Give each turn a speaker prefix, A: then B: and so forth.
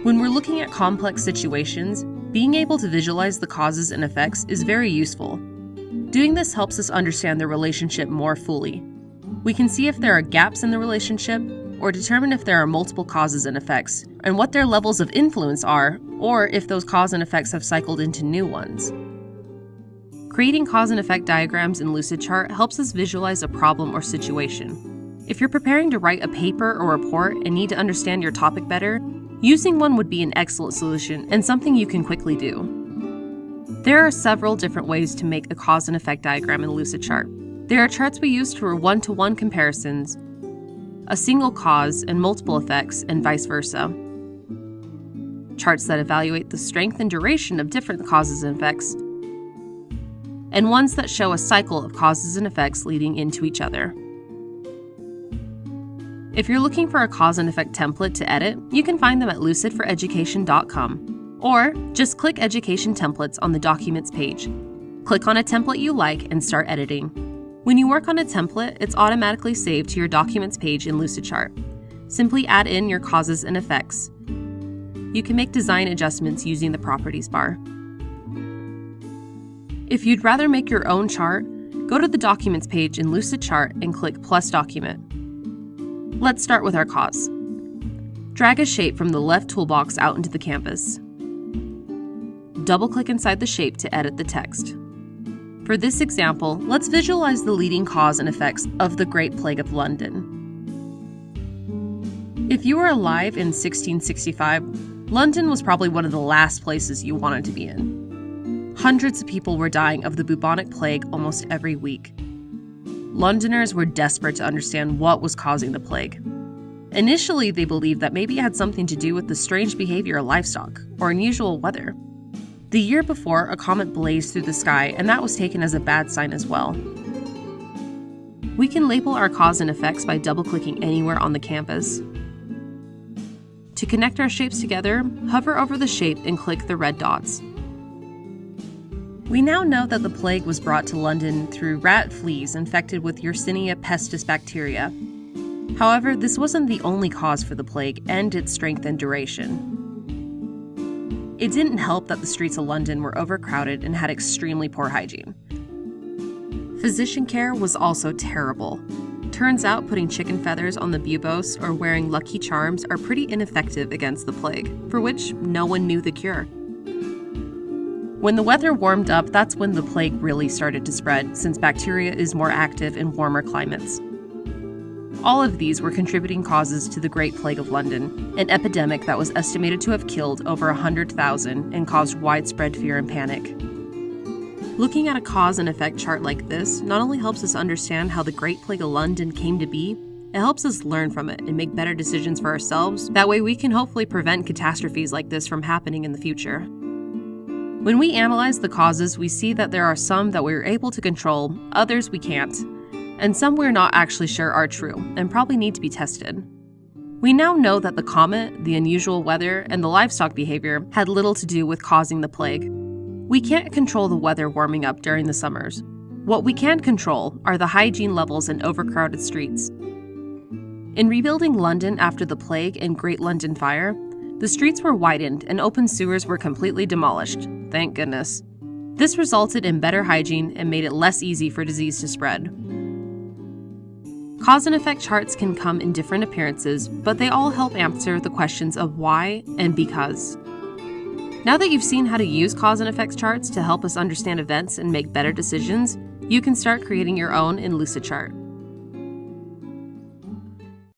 A: When we're looking at complex situations, being able to visualize the causes and effects is very useful. Doing this helps us understand the relationship more fully. We can see if there are gaps in the relationship, or determine if there are multiple causes and effects, and what their levels of influence are, or if those cause and effects have cycled into new ones. Creating cause and effect diagrams in Lucidchart helps us visualize a problem or situation. If you're preparing to write a paper or report and need to understand your topic better, using one would be an excellent solution and something you can quickly do. There are several different ways to make a cause and effect diagram in Lucidchart. There are charts we use for one-to-one comparisons, a single cause and multiple effects, and vice versa. Charts that evaluate the strength and duration of different causes and effects, and ones that show a cycle of causes and effects leading into each other. If you're looking for a cause and effect template to edit, you can find them at lucidforeducation.com, or just click Education Templates on the Documents page. Click on a template you like and start editing. When you work on a template, it's automatically saved to your Documents page in Lucidchart. Simply add in your causes and effects. You can make design adjustments using the Properties bar. If you'd rather make your own chart, go to the Documents page in Lucidchart and click Plus Document. Let's start with our cause. Drag a shape from the left toolbox out into the canvas. Double-click inside the shape to edit the text. For this example, let's visualize the leading cause and effects of the Great Plague of London. If you were alive in 1665, London was probably one of the last places you wanted to be in. Hundreds of people were dying of the bubonic plague almost every week. Londoners were desperate to understand what was causing the plague. Initially, they believed that maybe it had something to do with the strange behavior of livestock or unusual weather. The year before, a comet blazed through the sky, and that was taken as a bad sign as well. We can label our cause and effects by double-clicking anywhere on the canvas. To connect our shapes together, hover over the shape and click the red dots. We now know that the plague was brought to London through rat fleas infected with Yersinia pestis bacteria. However, this wasn't the only cause for the plague and its strength and duration. It didn't help that the streets of London were overcrowded and had extremely poor hygiene. Physician care was also terrible. Turns out putting chicken feathers on the buboes or wearing lucky charms are pretty ineffective against the plague, for which no one knew the cure. When the weather warmed up, that's when the plague really started to spread, since bacteria is more active in warmer climates. All of these were contributing causes to the Great Plague of London, an epidemic that was estimated to have killed over 100,000 and caused widespread fear and panic. Looking at a cause and effect chart like this not only helps us understand how the Great Plague of London came to be, it helps us learn from it and make better decisions for ourselves. That way we can hopefully prevent catastrophes like this from happening in the future. When we analyze the causes, we see that there are some that we're able to control, others we can't, and some we're not actually sure are true and probably need to be tested. We now know that the comet, the unusual weather, and the livestock behavior had little to do with causing the plague. We can't control the weather warming up during the summers. What we can control are the hygiene levels and overcrowded streets. In rebuilding London after the plague and Great London Fire, the streets were widened and open sewers were completely demolished. Thank goodness. This resulted in better hygiene and made it less easy for disease to spread. Cause and effect charts can come in different appearances, but they all help answer the questions of why and because. Now that you've seen how to use cause and effect charts to help us understand events and make better decisions, you can start creating your own in Lucidchart.